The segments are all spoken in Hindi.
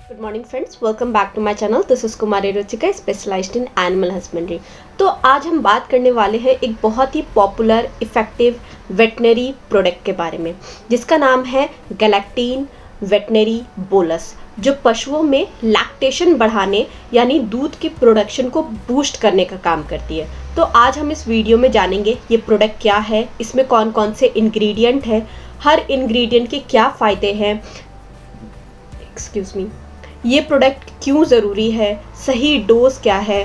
Good morning friends, welcome back to my channel. This is Kumari Ruchika, specialised in animal husbandry. तो आज हम बात करने वाले हैं एक बहुत ही पॉपुलर इफेक्टिव वेटनरी प्रोडक्ट के बारे में, जिसका नाम है गैलेक्टिन वेटनरी बोलस, जो पशुओं में लैक्टेशन बढ़ाने यानी दूध की प्रोडक्शन को बूस्ट करने का काम करती है। तो आज हम इस वीडियो में जानेंगे ये प्रोडक्ट क्या है, इसमें कौन कौन से इंग्रेडिएंट है, हर इंग्रेडिएंट के क्या फ़ायदे हैं, एक्सक्यूज़ मी, ये प्रोडक्ट क्यों ज़रूरी है, सही डोज क्या है,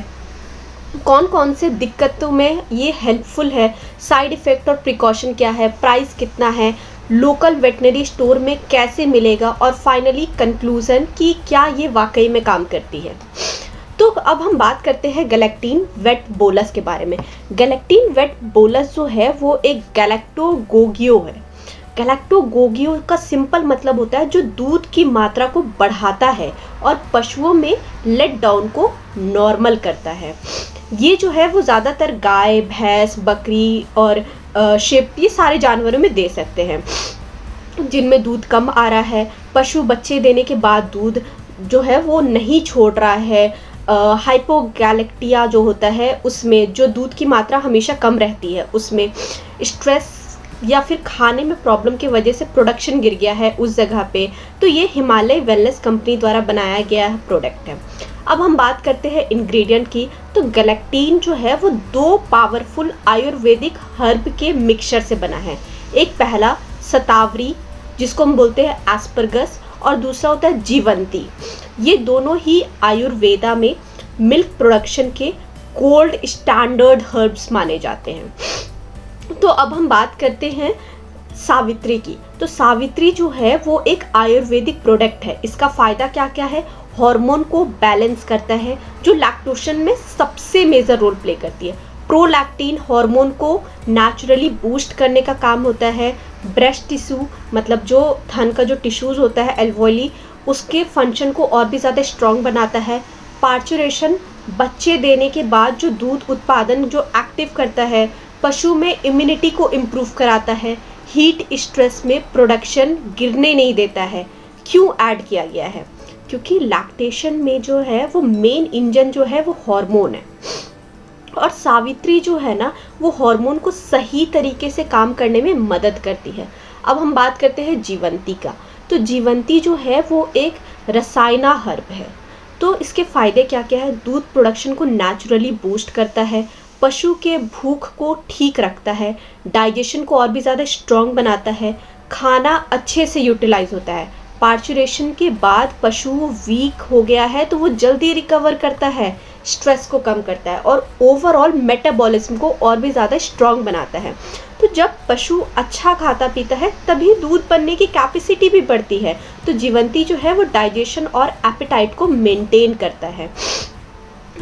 कौन कौन से दिक्कतों में ये हेल्पफुल है, साइड इफ़ेक्ट और प्रिकॉशन क्या है, प्राइस कितना है, लोकल वेटनरी स्टोर में कैसे मिलेगा, और फाइनली कंक्लूज़न कि क्या ये वाकई में काम करती है। तो अब हम बात करते हैं गैलेक्टिन वेट बोलस के बारे में। गैलेक्टिन वेट बोलस जो है वो एक गैलेक्टोगोगियो है। गैलेक्टोगोगियो का सिंपल मतलब होता है जो दूध की मात्रा को बढ़ाता है और पशुओं में लेट डाउन को नॉर्मल करता है। ये जो है वो ज़्यादातर गाय, भैंस, बकरी और शेप, ये सारे जानवरों में दे सकते हैं जिनमें दूध कम आ रहा है। पशु बच्चे देने के बाद दूध जो है वो नहीं छोड़ रहा है। हाइपोगैलेक्टिया जो होता है उसमें जो दूध की मात्रा हमेशा कम रहती है, उसमें स्ट्रेस या फिर खाने में प्रॉब्लम की वजह से प्रोडक्शन गिर गया है उस जगह पे, तो ये हिमालय वेलनेस कंपनी द्वारा बनाया गया प्रोडक्ट है। अब हम बात करते हैं इंग्रेडिएंट की। तो गैलेक्टिन जो है वो 2 पावरफुल आयुर्वेदिक हर्ब के मिक्सचर से बना है। एक पहला शतावरी, जिसको हम बोलते हैं एस्परगस, और दूसरा होता है जीवंती। ये दोनों ही आयुर्वेदा में मिल्क प्रोडक्शन के गोल्ड स्टैंडर्ड हर्ब्स माने जाते हैं। तो अब हम बात करते हैं सावित्री की। तो सावित्री जो है वो एक आयुर्वेदिक प्रोडक्ट है। इसका फ़ायदा क्या क्या है? हार्मोन को बैलेंस करता है, जो लैक्टेशन में सबसे मेजर रोल प्ले करती है। प्रोलैक्टिन हार्मोन को नेचुरली बूस्ट करने का काम होता है। ब्रेस्ट टिश्यू, मतलब जो थन का जो टिश्यूज़ होता है एल्वोली, उसके फंक्शन को और भी ज़्यादा स्ट्रॉन्ग बनाता है। पार्चुरेशन, बच्चे देने के बाद जो दूध उत्पादन जो एक्टिव करता है। पशु में इम्यूनिटी को इम्प्रूव कराता है। हीट स्ट्रेस में प्रोडक्शन गिरने नहीं देता है। क्यों ऐड किया गया है? क्योंकि लैक्टेशन में जो है वो मेन इंजन जो है वो हार्मोन है, और सावित्री जो है ना वो हार्मोन को सही तरीके से काम करने में मदद करती है। अब हम बात करते हैं जीवंती का। तो जीवंती जो है वो एक रसायना हर्ब है। तो इसके फ़ायदे क्या क्या है? दूध प्रोडक्शन को नेचुरली बूस्ट करता है, पशु के भूख को ठीक रखता है, डाइजेशन को और भी ज़्यादा स्ट्रॉन्ग बनाता है, खाना अच्छे से यूटिलाइज होता है। पार्चुरेशन के बाद पशु वीक हो गया है तो वो जल्दी रिकवर करता है, स्ट्रेस को कम करता है, और ओवरऑल मेटाबॉलिज्म को और भी ज़्यादा स्ट्रॉन्ग बनाता है। तो जब पशु अच्छा खाता पीता है तभी दूध बनने की कैपेसिटी भी बढ़ती है। तो जीवंती जो है वो डाइजेशन और एपेटाइट को मेंटेन करता है।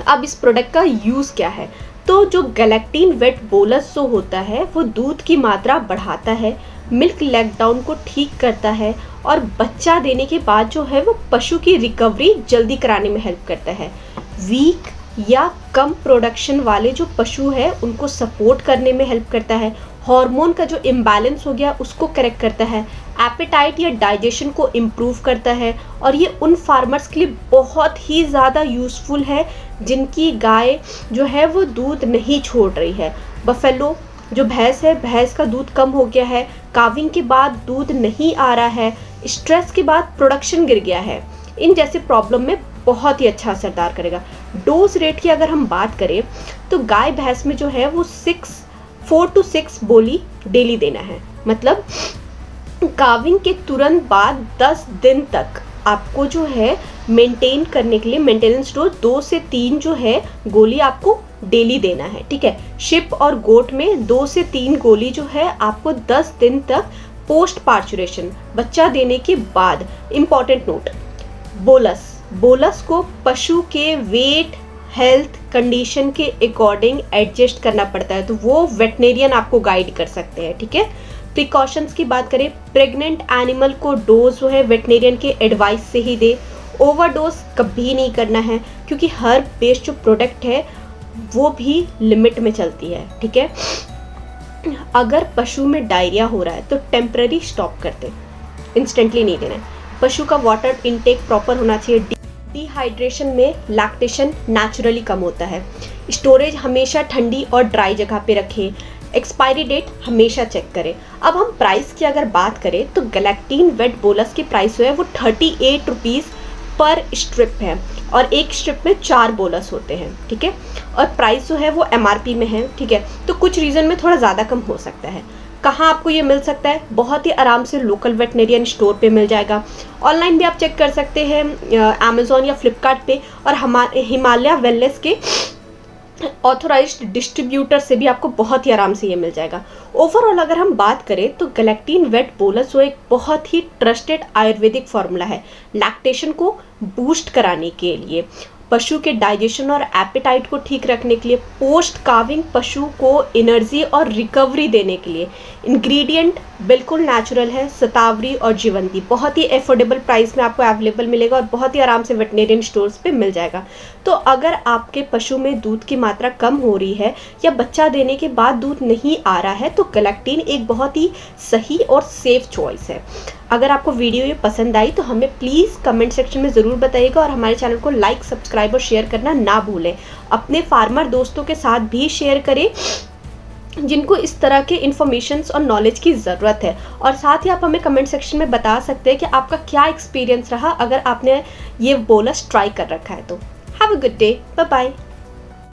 अब इस प्रोडक्ट का यूज़ क्या है? तो जो गैलेक्टिन वेट बोलस जो होता है वो दूध की मात्रा बढ़ाता है, मिल्क लेग डाउन को ठीक करता है, और बच्चा देने के बाद जो है वो पशु की रिकवरी जल्दी कराने में हेल्प करता है। वीक या कम प्रोडक्शन वाले जो पशु है उनको सपोर्ट करने में हेल्प करता है। हार्मोन का जो इम्बैलेंस हो गया उसको करेक्ट करता है। एपेटाइट या डाइजेशन को इम्प्रूव करता है। और ये उन फार्मर्स के लिए बहुत ही ज़्यादा यूज़फुल है जिनकी गाय जो है वो दूध नहीं छोड़ रही है। बफेलो जो भैंस है, भैंस का दूध कम हो गया है, काविंग के बाद दूध नहीं आ रहा है, स्ट्रेस के बाद प्रोडक्शन गिर गया है, इन जैसे प्रॉब्लम में बहुत ही अच्छा असरदार करेगा। डोज रेट की अगर हम बात करें तो गाय भैंस में जो है वो 4 to 6 बोली डेली देना है। मतलब काविंग के तुरंत बाद 10 दिन तक आपको जो है मेंटेन करने के लिए मेंटेनेंस डोज 2 से 3 जो है गोली आपको डेली देना है। ठीक है। शिप और गोट में 2 से 3 गोली जो है आपको 10 दिन तक पोस्ट पार्चुरेशन, बच्चा देने के बाद। इम्पॉर्टेंट नोट, बोलस को पशु के वेट, हेल्थ कंडीशन के अकॉर्डिंग एडजस्ट करना पड़ता है, तो वो वेटनेरियन आपको गाइड कर सकते हैं। ठीक है। प्रिकॉशंस की बात करें, प्रेग्नेंट एनिमल को डोज जो है वेटनेरियन के एडवाइस से ही दे। ओवरडोज कभी नहीं करना है, क्योंकि हर बेस्ड जो प्रोडक्ट है वो भी लिमिट में चलती है। ठीक है। अगर पशु में डायरिया हो रहा है तो टेम्पररी स्टॉप कर दे, इंस्टेंटली नहीं देना है। पशु का वाटर इनटेक प्रॉपर होना चाहिए। डिहाइड्रेशन में लैक्टेशन नेचुरली कम होता है। स्टोरेज हमेशा ठंडी और ड्राई जगह पे रखें। एक्सपायरी डेट हमेशा चेक करें। अब हम प्राइस की अगर बात करें तो गैलेक्टीन वेट बोलस की प्राइस जो है वो 38 रुपीज़ पर स्ट्रिप है और एक स्ट्रिप में 4 बोलस होते हैं, ठीक है। और प्राइस जो है वो MRP में है, ठीक है। तो कुछ रीज़न में थोड़ा ज़्यादा कम हो सकता है। कहाँ आपको ये मिल सकता है? बहुत ही आराम से लोकल वेटनेरियन स्टोर पे मिल जाएगा। ऑनलाइन भी आप चेक कर सकते हैं अमेज़ॉन या फ्लिपकार्ट पे, और हमारे हिमालय वेलनेस के ऑथोराइज्ड डिस्ट्रीब्यूटर से भी आपको बहुत ही आराम से ये मिल जाएगा। ओवरऑल अगर हम बात करें तो गैलेक्टीन वेट बोलस जो एक बहुत ही ट्रस्टेड आयुर्वेदिक फार्मूला है लैक्टेशन को बूस्ट कराने के लिए, पशु के डाइजेशन और एपेटाइट को ठीक रखने के लिए, पोस्ट काविंग पशु को एनर्जी और रिकवरी देने के लिए। इंग्रेडिएंट बिल्कुल नेचुरल है, शतावरी और जीवंती। बहुत ही एफोर्डेबल प्राइस में आपको अवेलेबल मिलेगा और बहुत ही आराम से वेटनेरियन स्टोर्स पे मिल जाएगा। तो अगर आपके पशु में दूध की मात्रा कम हो रही है या बच्चा देने के बाद दूध नहीं आ रहा है तो गैलेक्टीन एक बहुत ही सही और सेफ चॉइस है। अगर आपको वीडियो ये पसंद आई तो हमें प्लीज़ कमेंट सेक्शन में ज़रूर बताइएगा और हमारे चैनल को लाइक, सब्सक्राइब और शेयर करना ना भूलें। अपने फार्मर दोस्तों के साथ भी शेयर करें जिनको इस तरह के इन्फॉर्मेशंस और नॉलेज की ज़रूरत है। और साथ ही आप हमें कमेंट सेक्शन में बता सकते हैं कि आपका क्या एक्सपीरियंस रहा अगर आपने ये बोलस ट्राई कर रखा है तो। Have a good day, bye bye.